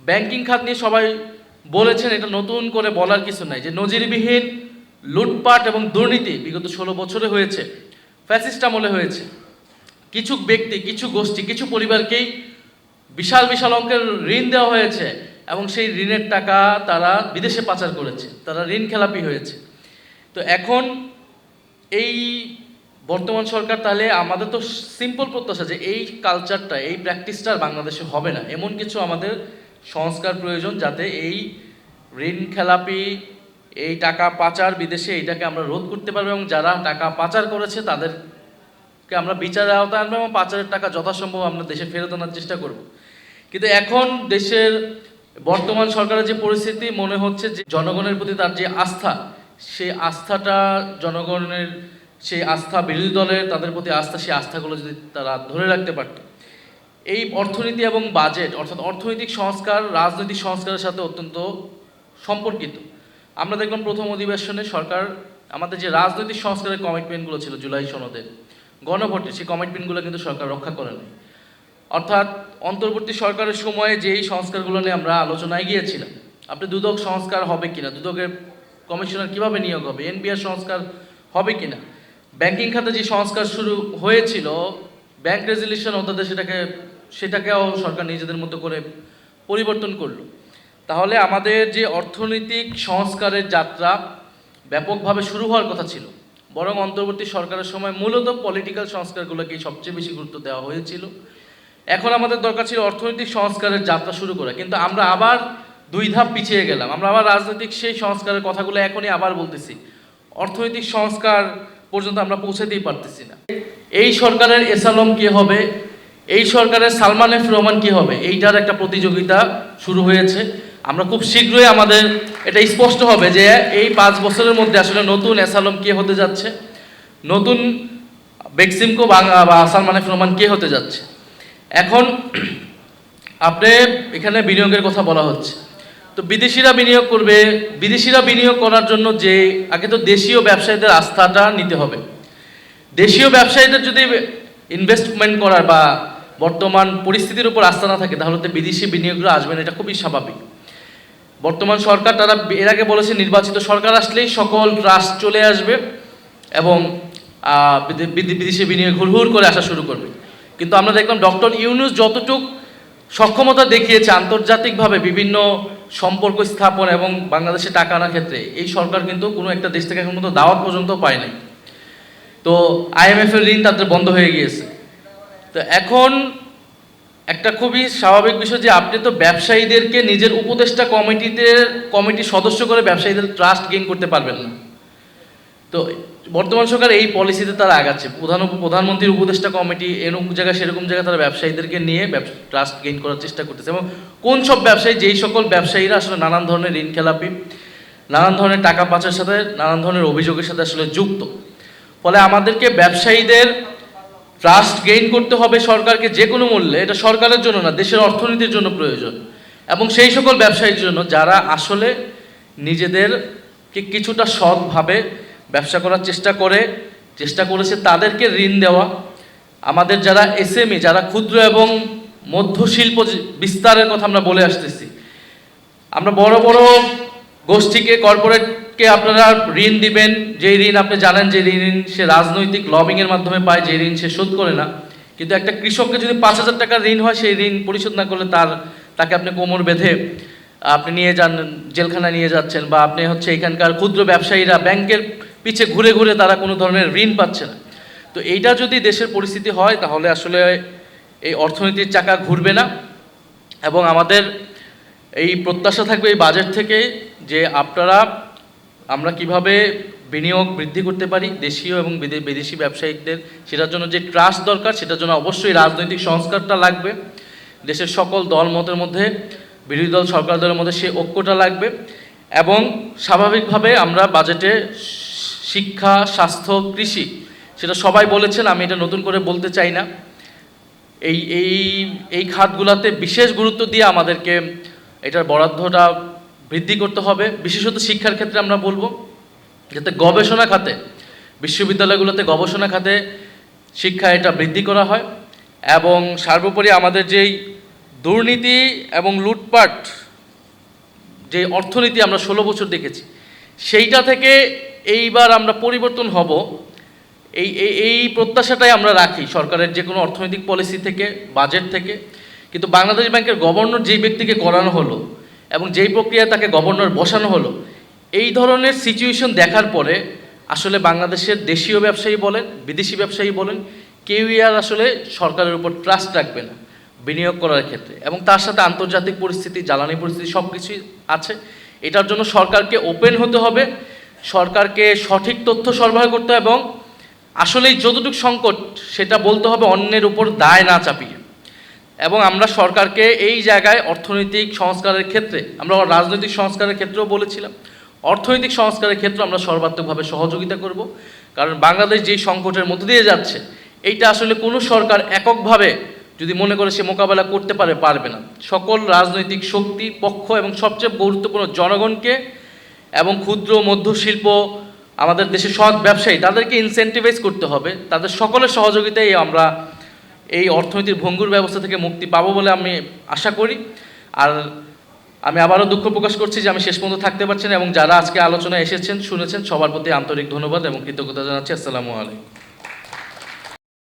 Banking খাত নিয়ে সবাই বলেছেন, এটা নতুন করে বলার কিছু নাই, যে নজিরবিহীন লুটপাট এবং দুর্নীতি বিগত 16 বছরে হয়েছে, ফ্যাসিস্ট আমলে হয়েছে। কিছু ব্যক্তি, কিছু গোষ্ঠী, কিছু পরিবারকেই বিশাল বিশাল অঙ্কের ঋণ দেওয়া হয়েছে এবং সেই ঋণের টাকা তারা বিদেশে পাচার করেছে, তারা ঋণ খেলাপি হয়েছে। তো এখন এই বর্তমান সরকার, তাহলে আমাদের তো সিম্পল প্রত্যাশা যে এই কালচারটা, এই প্র্যাকটিসটা বাংলাদেশে হবে না। এমন কিছু আমাদের সংস্কার প্রয়োজন, যাতে এই ঋণ খেলাপি, এই টাকা পাচার বিদেশে, এইটাকে আমরা রোধ করতে পারবো এবং যারা টাকা পাচার করেছে তাদেরকে আমরা বিচারের আওতায় আনবো এবং পাচারের টাকা যথাসম্ভব আমরা দেশে ফেরত আনার চেষ্টা করব। কিন্তু এখন দেশের বর্তমান সরকারের যে পরিস্থিতি, মনে হচ্ছে যে জনগণের প্রতি তার যে আস্থা, সেই আস্থাটা জনগণের, সেই আস্থা বিরোধী দলের তাদের প্রতি আস্থা, সেই আস্থাগুলো যদি তারা ধরে রাখতে পারত। এই অর্থনীতি এবং বাজেট, অর্থাৎ অর্থনৈতিক সংস্কার রাজনৈতিক সংস্কারের সাথে অত্যন্ত সম্পর্কিত। আমরা দেখলাম প্রথম অধিবেশনে সরকার আমাদের যে রাজনৈতিক সংস্কারের কমিটমেন্টগুলো ছিল জুলাই সনদে, গণভোটে, সেই কমিটমেন্টগুলো কিন্তু সরকার রক্ষা করে নাই। অর্থাৎ অন্তর্বর্তী সরকারের সময়ে যেই সংস্কারগুলো নিয়ে আমরা আলোচনায় গিয়েছিলাম, আপনি দুদক সংস্কার হবে কিনা, দুদকের কমিশনার কিভাবে নিয়োগ হবে, এনবিআর সংস্কার হবে কিনা, ব্যাংকিং খাতে যে সংস্কার শুরু হয়েছিল, ব্যাংক রেজুলেশন অধ্যাদেশ, সেটাকেও সরকার নিজেদের মতো করে পরিবর্তন করলো। তাহলে আমাদের যে অর্থনৈতিক সংস্কারের যাত্রা ব্যাপকভাবে শুরু হওয়ার কথা ছিল, বরং অন্তর্বর্তী সরকারের সময় মূলত পলিটিক্যাল সংস্কারগুলোকেই সবচেয়ে বেশি গুরুত্ব দেওয়া হয়েছিল। এখন আমাদের দরকার ছিল অর্থনৈতিক সংস্কারের যাত্রা শুরু করা, কিন্তু আমরা আবার 2 ধাপ পিছিয়ে গেলাম। আমরা আবার রাজনৈতিক সেই সংস্কারের কথাগুলো এখনই আবার বলতেছি, অর্থনৈতিক সংস্কার পর্যন্ত আমরা পৌঁছাতেই পারতেছি না। এই সরকারের এসালম কি হবে, এই সরকারের সালমান এফ রহমান কি হবে, এইটার একটা প্রতিযোগিতা শুরু হয়েছে। আমরা খুব শীঘ্রই আমাদের এটা স্পষ্ট হবে যে এই 5 বছরের মধ্যে আসলে নতুন এসালম কে হতে যাচ্ছে, নতুন বেক্সিমকো বা সালমান এফ রহমান কে হতে যাচ্ছে। এখন আপনি এখানে বিনিয়োগের কথা বলা হচ্ছে, তো বিদেশিরা বিনিয়োগ করবে, বিদেশিরা বিনিয়োগ করার জন্য যে আগে তো দেশীয় ব্যবসায়ীদের আস্থাটা নিতে হবে। দেশীয় ব্যবসায়ীদের যদি ইনভেস্টমেন্ট করার বা বর্তমান পরিস্থিতির উপর আস্থা না থাকে, তাহলে তো বিদেশি বিনিয়োগরা আসবে না, এটা খুবই স্বাভাবিক। বর্তমান সরকার, তারা এর আগে বলেছে নির্বাচিত সরকার আসলেই সকল ট্রাস্ট চলে আসবে এবং বিদেশি বিনিয়োগ হুড়হুড় করে আসা শুরু করবে। কিন্তু আমরা দেখলাম ডক্টর ইউনূস যতটুক সক্ষমতা দেখিয়েছে আন্তর্জাতিকভাবে বিভিন্ন সম্পর্ক স্থাপন এবং বাংলাদেশে টাকা আনার ক্ষেত্রে, এই সরকার কিন্তু কোনো একটা দেশ থেকে এখন পর্যন্ত দাওয়াত পর্যন্ত পায় নাই। তো IMF এর ঋণ তাদের বন্ধ হয়ে গিয়েছে। তো এখন একটা খুবই স্বাভাবিক বিষয় যে আপনি তো ব্যবসায়ীদেরকে নিজের উপদেষ্টা কমিটির সদস্য করে ব্যবসায়ীদের ট্রাস্ট গেইন করতে পারবেন না। তো বর্তমান সরকার এই পলিসিতে তারা আগাচ্ছে, প্রধানমন্ত্রীর উপদেষ্টা কমিটি এরকম জায়গায় সেরকম জায়গায় তারা ব্যবসায়ীদেরকে নিয়ে ট্রাস্ট গেইন করার চেষ্টা করতেছে। এবং কোন সব ব্যবসায়ী, যেই সকল ব্যবসায়ীরা আসলে নানান ধরনের ঋণ খেলাপি, নানান ধরনের টাকা পাচারের সাথে, নানান ধরনের অভিযোগের সাথে আসলে যুক্ত। ফলে আমাদেরকে ব্যবসায়ীদের ট্রাস্ট গেইন করতে হবে সরকারকে যে কোনো মূল্যে। এটা সরকারের জন্য না, দেশের অর্থনীতির জন্য প্রয়োজন। এবং সেই সকল ব্যবসায়ীর জন্য যারা আসলে নিজেদেরকে কিছুটা সৎভাবে ব্যবসা করার চেষ্টা করেছে, তাদেরকে ঋণ দেওয়া। আমাদের যারা SME, যারা ক্ষুদ্র এবং মধ্য শিল্প বিস্তারের কথা আমরা বলে আসতেছি, আমরা বড় বড় গোষ্ঠীকে, কর্পোরেটকে আপনারা ঋণ দিবেন, যে ঋণ আপনি জানেন যে ঋণ সে রাজনৈতিক লবিংয়ের মাধ্যমে পায়, যে ঋণ সে শোধ করে না। কিন্তু একটা কৃষককে যদি 5,000 টাকার ঋণ হয়, সেই ঋণ পরিশোধ না করলে তাকে আপনি কোমর বেঁধে আপনি নিয়ে যান, জেলখানায় নিয়ে যাচ্ছেন, বা আপনি হচ্ছে এখানকার ক্ষুদ্র ব্যবসায়ীরা ব্যাংকের পিছে ঘুরে ঘুরে তারা কোনো ধরনের ঋণ পাচ্ছে না। তো এইটা যদি দেশের পরিস্থিতি হয়, তাহলে আসলে এই অর্থনীতির চাকা ঘুরবে না। এবং আমাদের এই প্রত্যাশা থাকবে এই বাজেট থেকে যে আমরা কিভাবে বিনিয়োগ বৃদ্ধি করতে পারি দেশীয় এবং বিদেশি ব্যবসায়িকদের, সেটার জন্য যে ট্রাস্ট দরকার, সেটার জন্য অবশ্যই রাজনৈতিক সংস্কারটা লাগবে। দেশের সকল দল মতের মধ্যে, বিরোধী দল সরকার দলের মধ্যে সে ঐক্যটা লাগবে। এবং স্বাভাবিকভাবে আমরা বাজেটে শিক্ষা, স্বাস্থ্য, কৃষি, সেটা সবাই বলেছেন, আমি এটা নতুন করে বলতে চাই না, এই খাতগুলোতে বিশেষ গুরুত্ব দিয়ে আমাদেরকে এটার বরাদ্দটা বৃদ্ধি করতে হবে। বিশেষত শিক্ষার ক্ষেত্রে আমরা বলবো যাতে গবেষণা খাতে, বিশ্ববিদ্যালয়গুলোতে গবেষণা খাতে শিক্ষা এটা বৃদ্ধি করা হয়। এবং সর্বোপরি আমাদের যেই দুর্নীতি এবং লুটপাট যে অর্থনীতি আমরা 16 বছর দেখেছি, সেইটা থেকে এইবার আমরা পরিবর্তন হব, এই প্রত্যাশাটাই আমরা রাখি সরকারের যে কোনো অর্থনৈতিক পলিসি থেকে, বাজেট থেকে। কিন্তু বাংলাদেশ ব্যাংকের গভর্নর যেই ব্যক্তিকে করানো হলো এবং যেই প্রক্রিয়ায় তাকে গভর্নর বসানো হলো, এই ধরনের সিচুয়েশন দেখার পরে আসলে বাংলাদেশের দেশীয় ব্যবসায়ী বলেন, বিদেশি ব্যবসায়ী বলেন, কেউই আর আসলে সরকারের উপর ট্রাস্ট রাখবে না বিনিয়োগ করার ক্ষেত্রে। এবং তার সাথে আন্তর্জাতিক পরিস্থিতি, জ্বালানি পরিস্থিতি সব কিছুই আছে। এটার জন্য সরকারকে ওপেন হতে হবে, সরকারকে সঠিক তথ্য সরবরাহ করতে হবে এবং আসলেই যতটুকু সংকট সেটা বলতে হবে অন্যের উপর দায় না চাপিয়ে। এবং আমরা সরকারকে এই জায়গায় অর্থনৈতিক সংস্কারের ক্ষেত্রে, আমরা রাজনৈতিক সংস্কারের ক্ষেত্রেও বলেছিলাম, অর্থনৈতিক সংস্কারের ক্ষেত্রে আমরা সর্বাত্মকভাবে সহযোগিতা করব। কারণ বাংলাদেশ যেই সংকটের মধ্যে দিয়ে যাচ্ছে, এইটা আসলে কোনো সরকার এককভাবে যদি মনে করে সে মোকাবেলা করতে পারবে না। সকল রাজনৈতিক শক্তি, পক্ষ এবং সবচেয়ে গুরুত্বপূর্ণ জনগণকে এবং ক্ষুদ্র মধ্য শিল্প, আমাদের দেশের সৎ ব্যবসায়ী, তাদেরকে ইনসেন্টিভাইজ করতে হবে। তাদের সকলের সহযোগিতায় আমরা এই অর্থনীতির ভঙ্গুর ব্যবস্থা থেকে মুক্তি পাবো বলে আমি আশা করি। আর আমি আবারও দুঃখ প্রকাশ করছি যে আমি শেষ পর্যন্ত থাকতে পারছি না, এবং যারা আজকে আলোচনায় এসেছেন, শুনেছেন, সবার প্রতি আন্তরিক ধন্যবাদ এবং কৃতজ্ঞতা জানাচ্ছি। আসসালামু আলাইকুম।